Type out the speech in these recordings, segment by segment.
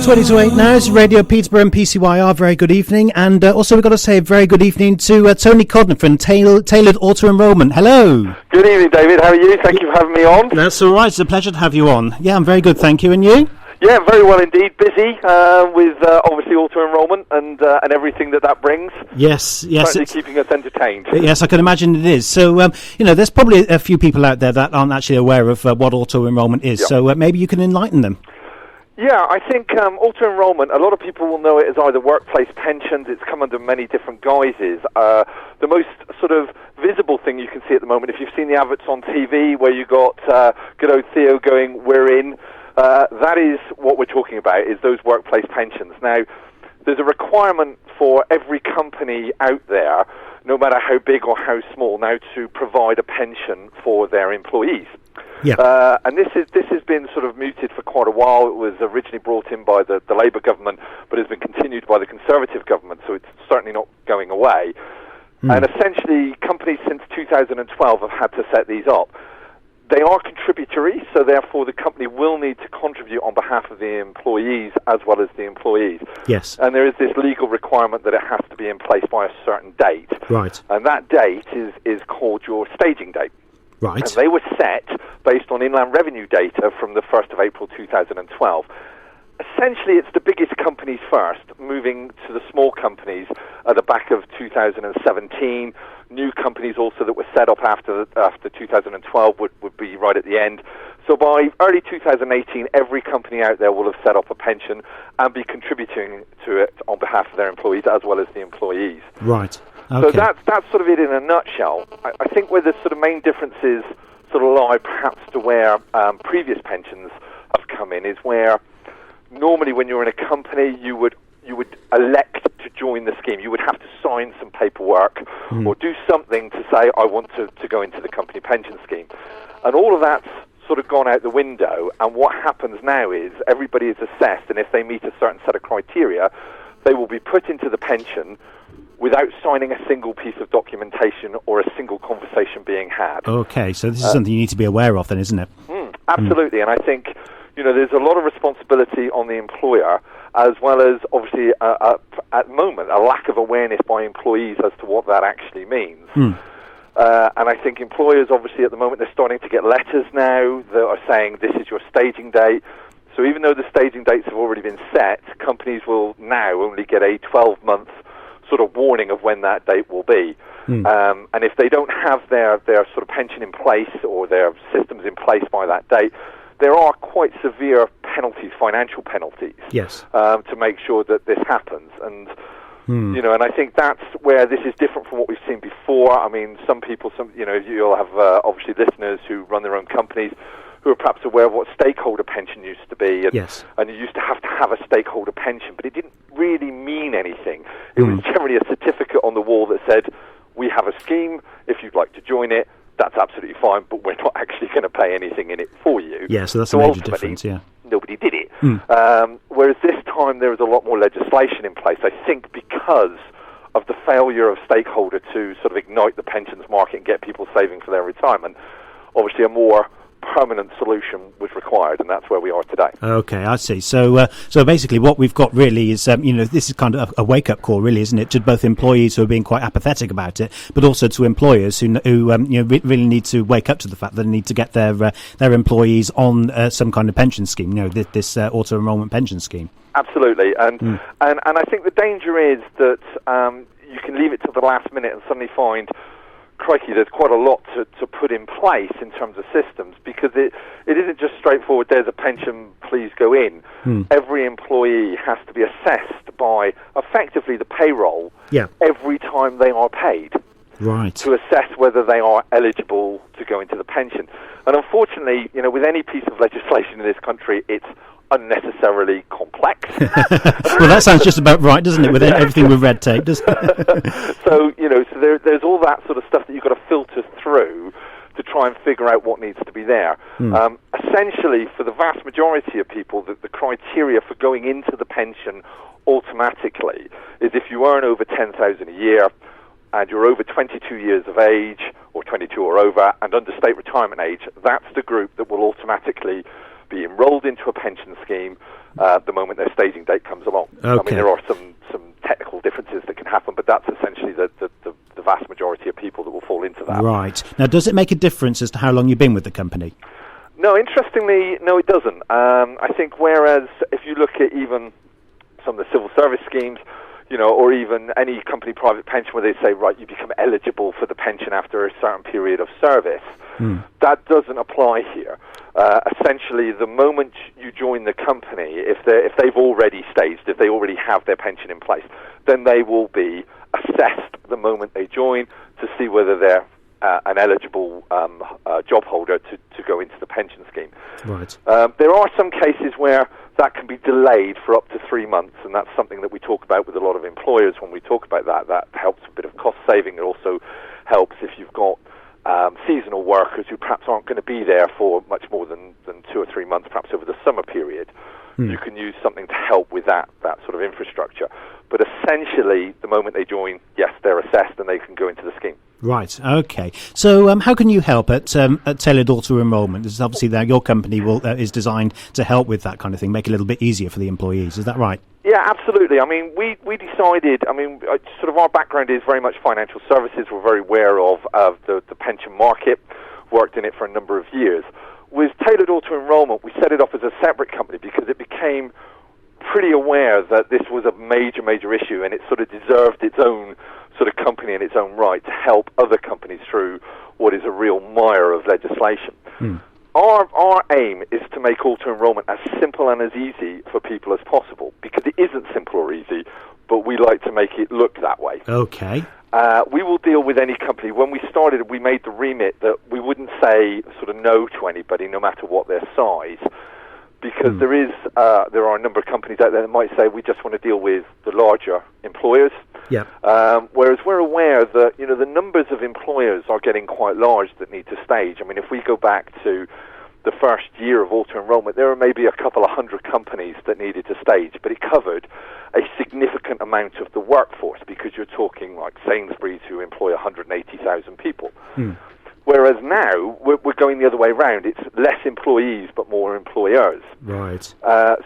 20 to 8 now. It's Radio Peterborough and PCYR. Very good evening. And also we've got to say a very good evening to Antony Codner from Tailored Auto Enrolment. Hello. Good evening, David. How are you? Thank you for having me on. That's all right. It's a pleasure to have you on. Yeah, I'm very good. Thank you. And you? Yeah, very well indeed. Busy with obviously auto enrolment and everything that brings. Yes. Certainly keeping us entertained. Yes, I can imagine it is. So, there's probably a few people out there that aren't actually aware of what auto enrolment is. Yep. So maybe you can enlighten them. Yeah, I think auto enrolment, a lot of people will know it as either workplace pensions. It's come under many different guises. The most sort of visible thing you can see at the moment, if you've seen the adverts on TV where you got good old Theo going, "We're in," that is what we're talking about, is those workplace pensions. Now, there's a requirement for every company out there, no matter how big or how small, now to provide a pension for their employees. Yeah. And this has been sort of mooted for quite a while. It was originally brought in by the Labour government, but has been continued by the Conservative government, so it's certainly not going away. And essentially, companies since 2012 have had to set these up. They are contributory, so therefore the company will need to contribute on behalf of the employees as well as the employees. Yes. And there is this legal requirement that it has to be in place by a certain date. Right. And that date is called your staging date. Right. And they were set based on inland revenue data from the 1st of April 2012. Essentially, it's the biggest companies first, moving to the small companies at the back of 2017. New companies also that were set up after 2012 would be right at the end. So by early 2018, every company out there will have set up a pension and be contributing to it on behalf of their employees as well as the employees. Right. Okay. So that's sort of it in a nutshell. I think where the sort of main differences sort of lie perhaps to where previous pensions have come in is where normally when you're in a company you would elect to join the scheme. You would have to sign some paperwork or do something to say, I want to go into the company pension scheme. And all of that's sort of gone out the window, and what happens now is everybody is assessed, and if they meet a certain set of criteria, they will be put into the pension without signing a single piece of documentation or a single conversation being had. Okay, so this is something you need to be aware of then, isn't it? Absolutely, and I think there's a lot of responsibility on the employer, as well as obviously at the moment a lack of awareness by employees as to what that actually means. And I think employers obviously at the moment they're starting to get letters now that are saying this is your staging date. So even though the staging dates have already been set, companies will now only get a 12-month sort of warning of when that date will be. And if they don't have their sort of pension in place or their systems in place by that date, there are quite severe penalties, financial penalties, to make sure that this happens. And and I think that's where this is different from what we've seen before. I mean, some people, you'll have obviously listeners who run their own companies who are perhaps aware of what stakeholder pension used to be, and you used to have a stakeholder pension, but it didn't really mean anything. It was generally a certificate on the wall that said, we have a scheme, if you'd like to join it, that's absolutely fine, but we're not actually going to pay anything in it for you. Yeah, so that's a major difference, nobody did it. Whereas this time there is a lot more legislation in place, I think because of the failure of stakeholder to sort of ignite the pensions market and get people saving for their retirement. Obviously a more permanent solution was required, and that's where we are today. Okay, I see. So basically what we've got really is, this is kind of a wake-up call, really, isn't it, to both employees who are being quite apathetic about it, but also to employers who really need to wake up to the fact that they need to get their employees on some kind of pension scheme, this auto-enrolment pension scheme. Absolutely, and I think the danger is that you can leave it to the last minute and suddenly find, crikey, there's quite a lot to put in place in terms of systems, because it isn't just straightforward, there's a pension, please go in. Every employee has to be assessed by effectively the payroll every time they are paid. Right. To assess whether they are eligible to go into the pension. And unfortunately, with any piece of legislation in this country, it's unnecessarily complex. Well, that sounds just about right, doesn't it, with everything with red tape, doesn't it? So there's all that sort of stuff that you've got to filter through to try and figure out what needs to be there. Essentially, for the vast majority of people, the criteria for going into the pension automatically is if you earn over $10,000 a year and you're over 22 years of age, or 22 or over, and under state retirement age, that's the group that will automatically be enrolled into a pension scheme the moment their staging date comes along. Okay. I mean, there are some technical differences that can happen, but that's essentially the vast majority of people that will fall into that. Right. Now, does it make a difference as to how long you've been with the company? No, interestingly, no, it doesn't. I think whereas if you look at even some of the civil service schemes, or even any company private pension where they say, right, you become eligible for the pension after a certain period of service, that doesn't apply here. Essentially, the moment you join the company, if they've already staged, if they already have their pension in place, then they will be assessed the moment they join to see whether they're an eligible job holder to go into the pension scheme. Right. There are some cases where that can be delayed for up to 3 months, and that's something that we talk about with a lot of employers when we talk about that. That helps a bit of cost saving. It also helps if you've got seasonal workers who perhaps aren't going to be there for much more than 2 or 3 months, perhaps over the summer period. You can use something to help with that sort of infrastructure. But essentially, the moment they join, yes, they're assessed and they can go into the scheme. Right, okay. So how can you help at Tailored Auto Enrolment? This is obviously that your company is designed to help with that kind of thing, make it a little bit easier for the employees. Is that right? Yeah, absolutely. I mean, we decided, sort of our background is very much financial services. We're very aware of the pension market, worked in it for a number of years. With Tailored Auto Enrolment, we set it up as a separate company because it became pretty aware that this was a major, major issue, and it sort of deserved its own sort of company in its own right to help other companies through what is a real mire of legislation. Our aim is to make auto enrolment as simple and as easy for people as possible, because it isn't simple or easy, but we like to make it look that way. Okay. We will deal with any company. When we started, we made the remit that we wouldn't say sort of no to anybody, no matter what their size, because there are a number of companies out there that might say we just want to deal with the larger employers. Yeah. Whereas we're aware that the numbers of employers are getting quite large that need to stage. I mean, if we go back to the first year of auto enrolment, there were maybe a couple of hundred companies that needed to stage, but it covered a significant amount of the workforce, because you're talking like Sainsbury's, who employ 180,000 people. Whereas now, we're going the other way around. It's less employees, but more employers. Right.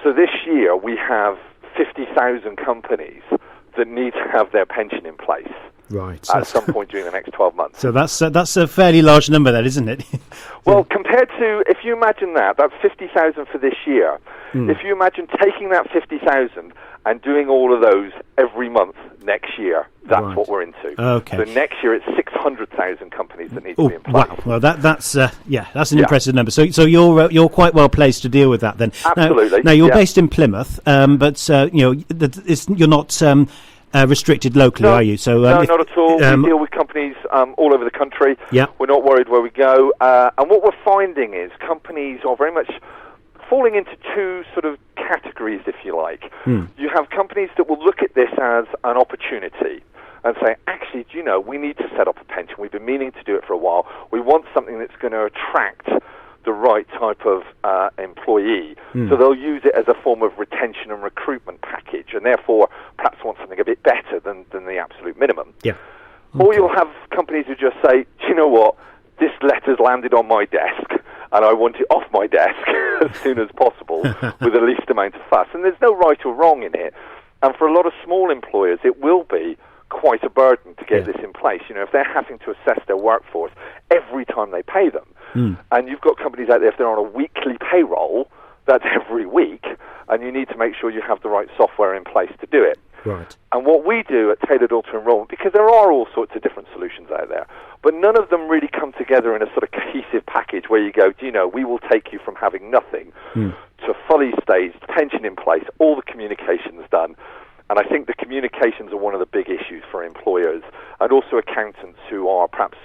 So this year, we have 50,000 companies that need to have their pension in place. Right. At some point during the next 12 months. So that's a fairly large number then, isn't it? Well, compared to, if you imagine that's 50,000 for this year. If you imagine taking that 50,000 and doing all of those every month next year, that's what we're into. Okay. So next year it's 600,000 companies that need to be in place. Wow. Well, that's an impressive number. So you're quite well placed to deal with that then. Absolutely. Now you're based in Plymouth, but you're not restricted locally, are you? So no, not at all. We deal with companies all over the country. Yeah. We're not worried where we go. And what we're finding is companies are very much falling into two sort of categories, if you like. You have companies that will look at this as an opportunity and say, actually, do you know, we need to set up a pension. We've been meaning to do it for a while. We want something that's going to attract the right type of employee. So they'll use it as a form of retention and recruitment package, and therefore perhaps want something a bit better than the absolute minimum. Yeah. Or you'll have companies who just say, do you know what, this letter's landed on my desk, and I want it off my desk as soon as possible with the least amount of fuss. And there's no right or wrong in it. And for a lot of small employers, it will be quite a burden to get this in place. If they're having to assess their workforce every time they pay them, and you've got companies out there, if they're on a weekly payroll, that's every week, and you need to make sure you have the right software in place to do it. Right. And what we do at Tailored Auto Enrolment, because there are all sorts of different solutions out there, but none of them really come together in a sort of cohesive package where you go, do you know, we will take you from having nothing to fully staged, pension in place, all the communications done. And I think the communications are one of the big issues for employers, and also accountants who are perhaps,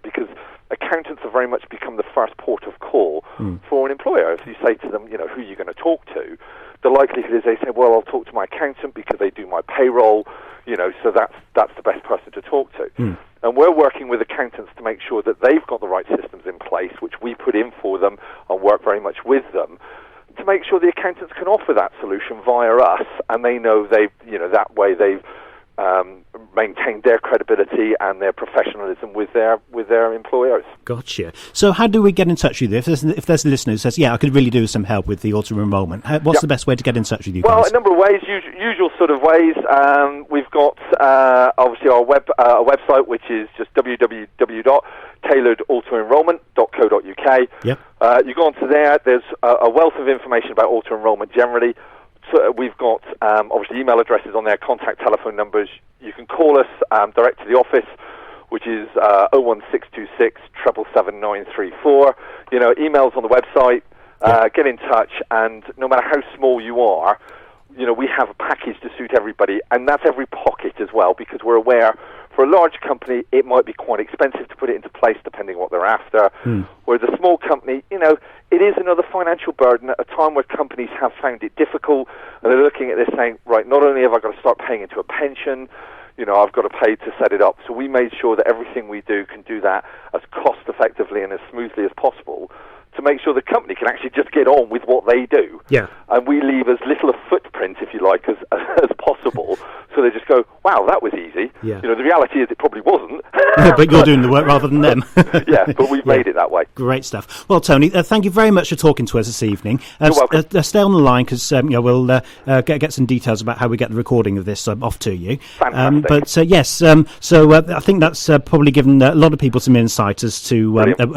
because accountants have very much become the first port of call for an employer. If you say to them, who you're going to talk to, the likelihood is they say, well, I'll talk to my accountant because they do my payroll, so that's the best person to talk to. And we're working with accountants to make sure that they've got the right systems in place, which we put in for them and work very much with them, to make sure the accountants can offer that solution via us, and they know that way they've maintain their credibility and their professionalism with their employers. Gotcha. So how do we get in touch with you? If there's a listener who says, I could really do with some help with the auto enrolment, what's the best way to get in touch with you guys? Well, a number of ways, usual sort of ways. We've got obviously our website, which is just www.tailoredautoenrolment.co.uk. Yep. You go onto there, there's a wealth of information about auto enrolment generally. So we've got obviously email addresses on there, contact telephone numbers. You can call us direct to the office, which is 01626 777 934. Emails on the website. Get in touch, and no matter how small you are, we have a package to suit everybody, and that's every pocket as well, because we're aware for a large company it might be quite expensive to put it into place depending on what they're after. Whereas a small company, it is another financial burden at a time where companies have found it difficult, and they're looking at this saying, right, not only have I got to start paying into a pension, I've got to pay to set it up. So we made sure that everything we do can do that as cost effectively and as smoothly as possible, to make sure the company can actually just get on with what they do. Yeah. And we leave as little a footprint, if you like, as possible, so they just go, wow, that was easy. Yeah. The reality is it probably wasn't. But you're doing the work rather than them. Yeah, but we've made it that way. Great stuff. Well, Tony, thank you very much for talking to us this evening. You're welcome. Stay on the line, because we'll get some details about how we get the recording of this off to you. Fantastic. I think that's probably given a lot of people some insight as to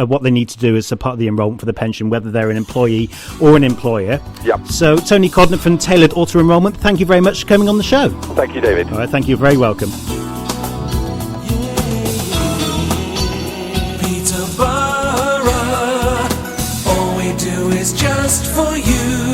what they need to do as a part of the enrolment for the pension, whether they're an employee or an employer. Yep. So, Tony Codner from Tailored Auto Enrolment, thank you very much for coming on the show. Thank you, David. All right, thank you. Very welcome. Peterborough, all we do is just for you.